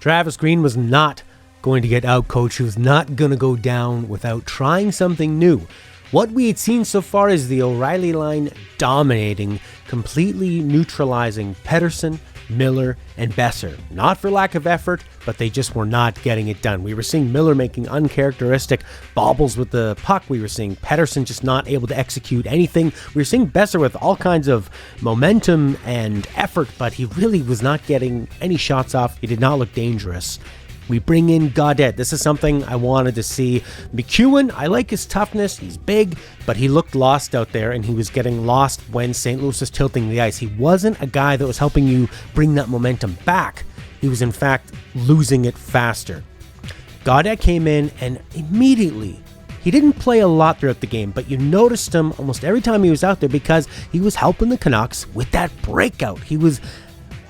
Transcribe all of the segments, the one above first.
Travis Green was not going to get outcoached. He was not going to go down without trying something new. What we had seen so far is the O'Reilly line dominating, completely neutralizing Pettersson, Miller, and Besser. Not for lack of effort, but they just were not getting it done. We were seeing Miller making uncharacteristic bobbles with the puck. We were seeing Pettersson just not able to execute anything. We were seeing Besser with all kinds of momentum and effort, but he really was not getting any shots off. He did not look dangerous. We bring in Gaudette. This is something I wanted to see. McEwen, I like his toughness. He's big, but he looked lost out there, and he was getting lost when St. Louis was tilting the ice. He wasn't a guy that was helping you bring that momentum back. He was, in fact, losing it faster. Gaudette came in, and immediately, he didn't play a lot throughout the game, but you noticed him almost every time he was out there because he was helping the Canucks with that breakout. He was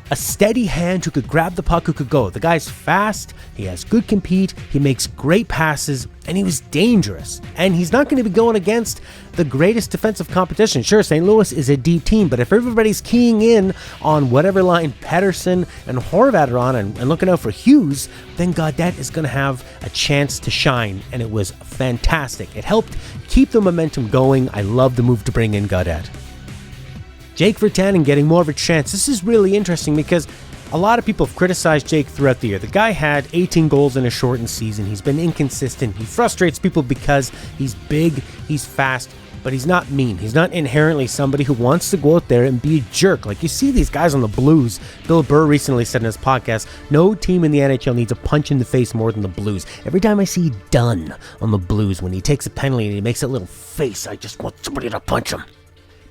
a steady hand who could grab the puck, who could go. The guy's fast, he has good compete, he makes great passes, and he was dangerous. And he's not going to be going against the greatest defensive competition. Sure, St. Louis is a deep team, but if everybody's keying in on whatever line Pettersson and Horvat are on and looking out for Hughes, then Gaudette is going to have a chance to shine, and it was fantastic. It helped keep the momentum going. I love the move to bring in Gaudette. Jake Virtanen getting more of a chance. This is really interesting because a lot of people have criticized Jake throughout the year. The guy had 18 goals in a shortened season. He's been inconsistent. He frustrates people because he's big, he's fast, but he's not mean. He's not inherently somebody who wants to go out there and be a jerk. Like you see these guys on the Blues. Bill Burr recently said in his podcast, no team in the NHL needs a punch in the face more than the Blues. Every time I see Dunn on the Blues, when he takes a penalty and he makes that little face, I just want somebody to punch him.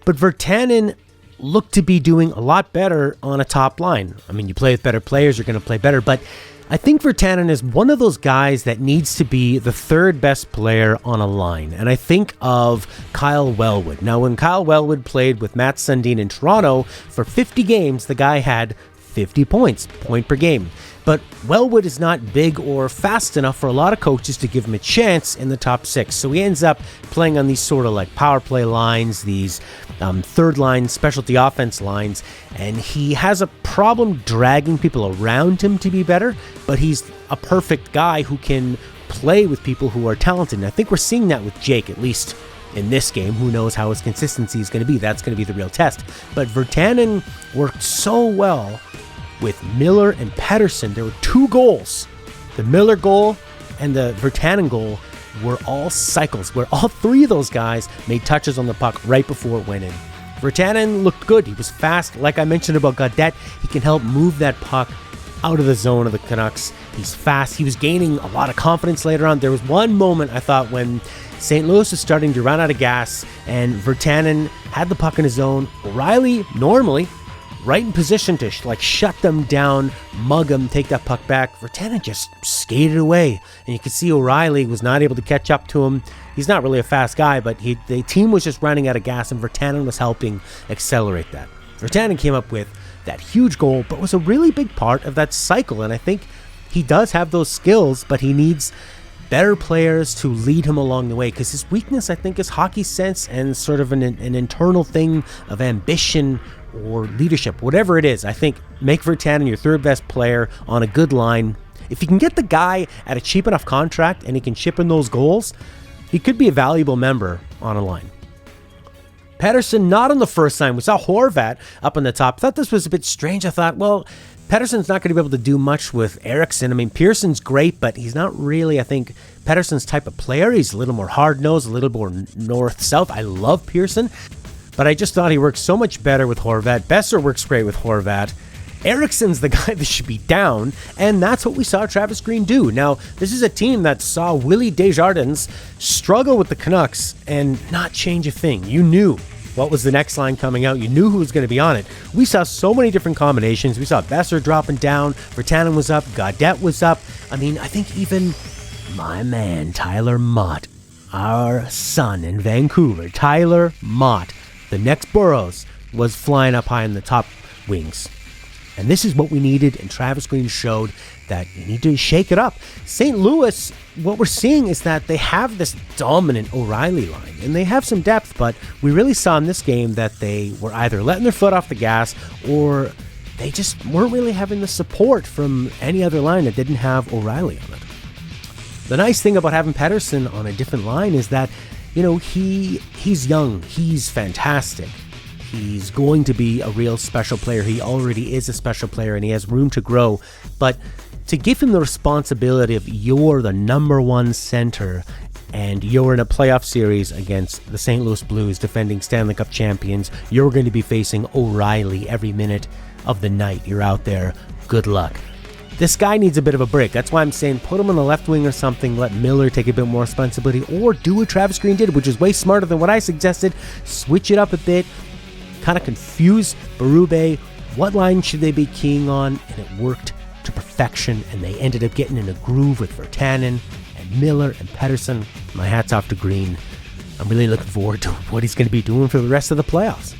But Virtanen look to be doing a lot better on a top line. I mean, you play with better players, you're going to play better, but I think Virtanen is one of those guys that needs to be the third best player on a line. And I think of Kyle Wellwood. Now, when Kyle Wellwood played with Matt Sundin in Toronto for 50 games, the guy had 50 points, point per game. But Wellwood is not big or fast enough for a lot of coaches to give him a chance in the top six. So he ends up playing on these sort of like power play lines, these third line specialty offense lines, and he has a problem dragging people around him to be better, but he's a perfect guy who can play with people who are talented. And I think we're seeing that with Jake, at least in this game. Who knows how his consistency is going to be? That's going to be the real test. But Virtanen worked so well with Miller and Pettersson. There were two goals. The Miller goal and the Virtanen goal were all cycles, where all three of those guys made touches on the puck right before it went in. Virtanen looked good. He was fast. Like I mentioned about Gaudette, he can help move that puck out of the zone of the Canucks. He's fast. He was gaining a lot of confidence later on. There was one moment I thought when St. Louis was starting to run out of gas and Virtanen had the puck in his zone. O'Reilly, normally right in position to shut them down, mug them, take that puck back. Virtanen just skated away, and you could see O'Reilly was not able to catch up to him. He's not really a fast guy, but the team was just running out of gas, and Virtanen was helping accelerate that. Virtanen came up with that huge goal, but was a really big part of that cycle, and I think he does have those skills, but he needs better players to lead him along the way, because his weakness, I think, is hockey sense and sort of an internal thing of ambition or leadership, whatever it is. I think make Virtanen your third best player on a good line. If you can get the guy at a cheap enough contract and he can chip in those goals, he could be a valuable member on a line. Pettersson not on the first line. We saw Horvat up on the top. I thought this was a bit strange. I thought, well, Pettersson's not going to be able to do much with Eriksson. I mean, Pearson's great, but he's not really, I think, Pettersson's type of player. He's a little more hard-nosed, a little more north-south. I love Pearson, but I just thought he works so much better with Horvat. Besser works great with Horvat. Eriksson's the guy that should be down, and that's what we saw Travis Green do. Now, this is a team that saw Willie Desjardins struggle with the Canucks and not change a thing. You knew what was the next line coming out. You knew who was going to be on it. We saw so many different combinations. We saw Besser dropping down. Virtanen was up. Gaudette was up. I mean, I think even my man, Tyler Mott, our son in Vancouver, Tyler Mott, the next Burrows, was flying up high in the top wings. And this is what we needed, and Travis Green showed that you need to shake it up. St. Louis, what we're seeing is that they have this dominant O'Reilly line, and they have some depth, but we really saw in this game that they were either letting their foot off the gas or they just weren't really having the support from any other line that didn't have O'Reilly on it. The nice thing about having Pettersson on a different line is that, he's young, he's fantastic. He's going to be a real special player. He already is a special player and he has room to grow. But to give him the responsibility of you're the number one center and you're in a playoff series against the St. Louis Blues, defending Stanley Cup champions, you're going to be facing O'Reilly every minute of the night. You're out there. Good luck. This guy needs a bit of a break. That's why I'm saying put him on the left wing or something, let Miller take a bit more responsibility, or do what Travis Green did, which is way smarter than what I suggested. Switch it up a bit. Kind of confuse Berube. What line should they be keying on? And it worked to perfection, and they ended up getting in a groove with Virtanen and Miller and Pettersson. My hat's off to Green. I'm really looking forward to what he's going to be doing for the rest of the playoffs.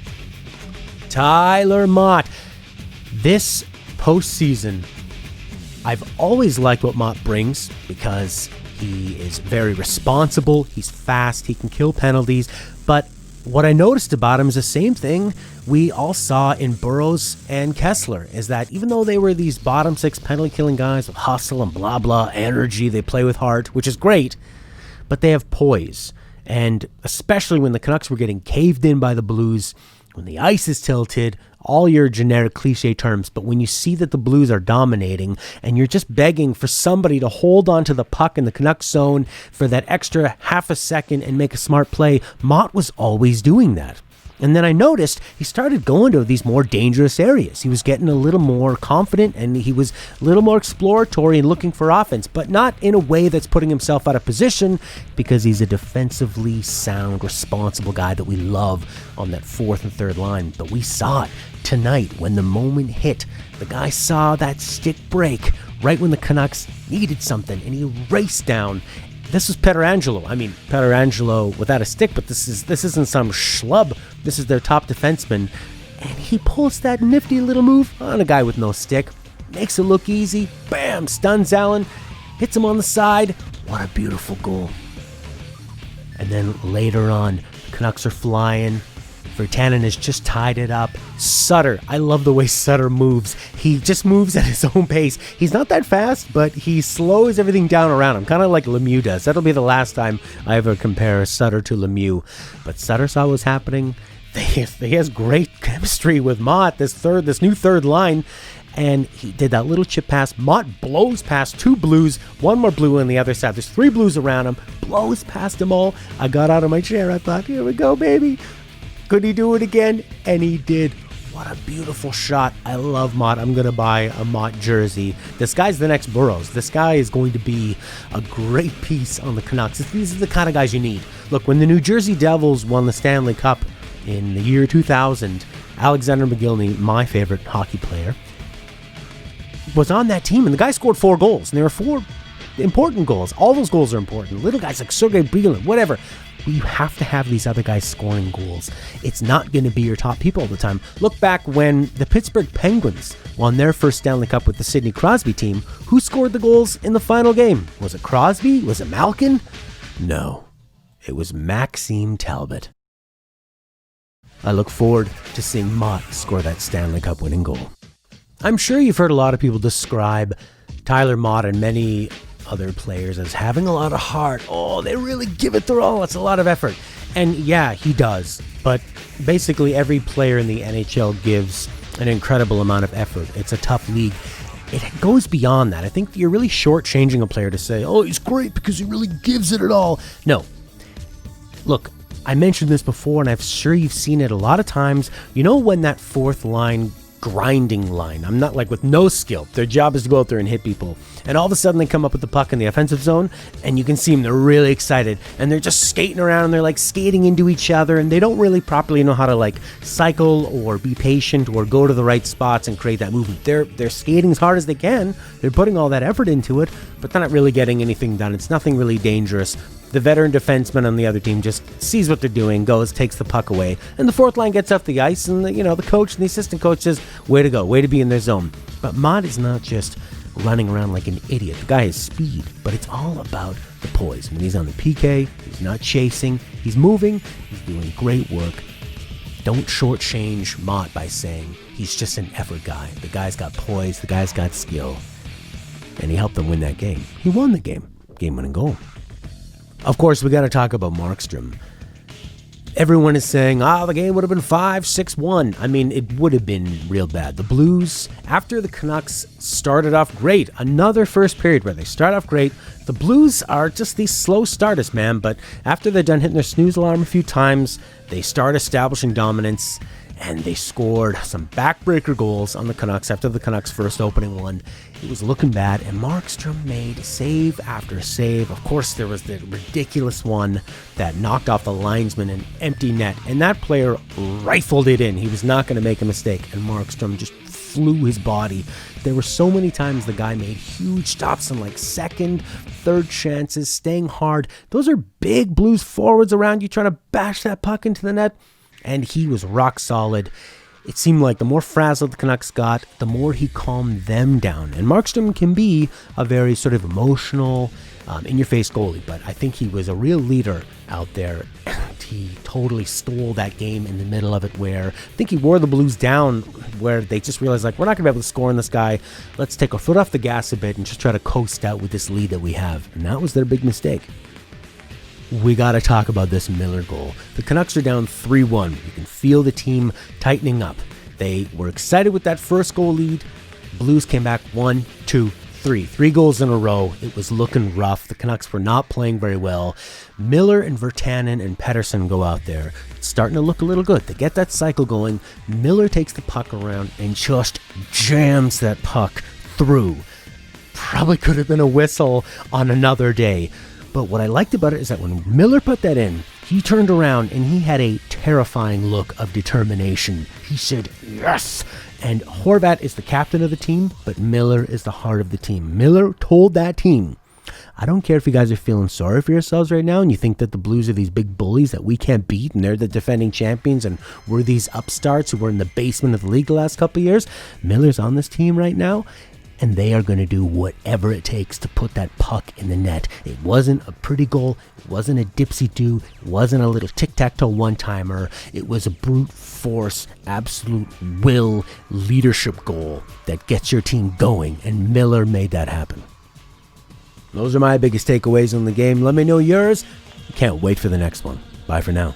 Tyler Motte. This postseason, I've always liked what Motte brings because he is very responsible, he's fast, he can kill penalties, but what I noticed about him is the same thing we all saw in Burrows and Kessler, is that even though they were these bottom six penalty killing guys with hustle and blah blah energy, they play with heart, which is great, but they have poise. And especially when the Canucks were getting caved in by the Blues, when the ice is tilted, all your generic cliche terms, but when you see that the Blues are dominating and you're just begging for somebody to hold on to the puck in the Canucks zone for that extra half a second and make a smart play, Motte was always doing that. And then I noticed he started going to these more dangerous areas. He was getting a little more confident and he was a little more exploratory and looking for offense, but not in a way that's putting himself out of position, because he's a defensively sound, responsible guy that we love on that fourth and third line. But we saw it tonight when the moment hit. The guy saw that stick break right when the Canucks needed something and he raced down. This was Pietrangelo. I mean, Pietrangelo without a stick, but this isn't some schlub. This is their top defenseman. And he pulls that nifty little move on a guy with no stick. Makes it look easy. Bam! Stuns Allen. Hits him on the side. What a beautiful goal. And then later on, the Canucks are flying. Virtanen has just tied it up. Sutter, I love the way Sutter moves. He just moves at his own pace. He's not that fast, but he slows everything down around him, kind of like Lemieux does. That'll be the last time I ever compare Sutter to Lemieux. But Sutter saw what was happening. He has great chemistry with Motte, this new third line. And he did that little chip pass. Motte blows past two Blues, one more Blue on the other side. There's three Blues around him. Blows past them all. I got out of my chair. I thought, here we go, baby. Could he do it again? And he did. What a beautiful shot. I love Motte. I'm going to buy a Motte jersey. This guy's the next Burrows. This guy is going to be a great piece on the Canucks. These are the kind of guys you need. Look, when the New Jersey Devils won the Stanley Cup in the year 2000, Alexander McGillney, my favorite hockey player, was on that team. And the guy scored 4 goals. And there were 4 important goals. All those goals are important. Little guys like Sergei Brylin, whatever. But you have to have these other guys scoring goals. It's not going to be your top people all the time. Look back when the Pittsburgh Penguins won their first Stanley Cup with the Sidney Crosby team. Who scored the goals in the final game? Was it Crosby? Was it Malkin? No, it was Maxime Talbot. I look forward to seeing Motte score that Stanley Cup winning goal. I'm sure you've heard a lot of people describe Tyler Motte and many other players as having a lot of heart. Oh, they really give it their all. It's a lot of effort. And yeah, he does. But basically every player in the NHL gives an incredible amount of effort. It's a tough league. It goes beyond that. I think you're really shortchanging a player to say, oh, he's great because he really gives it all. No. Look, I mentioned this before, and I'm sure you've seen it a lot of times. You know when that fourth line, grinding line, I'm not like with no skill, their job is to go out there and hit people, and all of a sudden they come up with the puck in the offensive zone, and you can see them, they're really excited, and they're just skating around, and they're like skating into each other, and they don't really properly know how to like cycle or be patient or go to the right spots and create that movement. They're skating as hard as they can, they're putting all that effort into it, but they're not really getting anything done. It's nothing really dangerous. The veteran defenseman on the other team just sees what they're doing, goes, takes the puck away, and the fourth line gets off the ice, and the coach and the assistant coach says, way to go, way to be in their zone. But Motte is not just running around like an idiot. The guy has speed, but it's all about the poise. When he's on the PK, he's not chasing, he's moving, he's doing great work. Don't shortchange Motte by saying He's just an effort guy. The guy's got poise. The guy's got skill. And he helped them win that game. He won the game. Game-winning goal. Of course, we got to talk about Markstrom. Everyone is saying, the game would have been 5-6-1. I mean, it would have been real bad. The Blues, after the Canucks started off great, another first period where they start off great, the Blues are just these slow starters, man. But after they're done hitting their snooze alarm a few times, they start establishing dominance, and they scored some backbreaker goals on the Canucks after the Canucks' first opening one. It was looking bad, and Markstrom made save after save. Of course, there was the ridiculous one that knocked off the linesman in empty net, and that player rifled it in. He was not going to make a mistake, and Markstrom just flew his body. There were so many times the guy made huge stops on like second, third chances, staying hard. Those are big Blues forwards around you trying to bash that puck into the net, and he was rock solid. It seemed like the more frazzled the Canucks got, the more he calmed them down. And Markstrom can be a very sort of emotional, in-your-face goalie, but I think he was a real leader out there. He totally stole that game in the middle of it, where I think he wore the Blues down, where they just realized, like, we're not going to be able to score on this guy. Let's take our foot off the gas a bit and just try to coast out with this lead that we have. And that was their big mistake. We got to talk about this Miller goal. The Canucks are down 3-1. You can feel the team tightening up. They were excited with that first goal lead. Blues came back 1, 2, 3. 3 goals in a row. It was looking rough. The Canucks were not playing very well. Miller and Virtanen and Pettersson go out there. It's starting to look a little good. They get that cycle going. Miller takes the puck around and just jams that puck through. Probably could have been a whistle on another day. But what I liked about it is that when Miller put that in, he turned around and he had a terrifying look of determination. He said, yes! And Horvat is the captain of the team, but Miller is the heart of the team. Miller told that team, I don't care if you guys are feeling sorry for yourselves right now and you think that the Blues are these big bullies that we can't beat and they're the defending champions and we're these upstarts who were in the basement of the league the last couple of years. Miller's on this team right now, and they are going to do whatever it takes to put that puck in the net. It wasn't a pretty goal. It wasn't a dipsy-do. It wasn't a little tic-tac-toe one-timer. It was a brute force, absolute will, leadership goal that gets your team going, and Miller made that happen. Those are my biggest takeaways in the game. Let me know yours. Can't wait for the next one. Bye for now.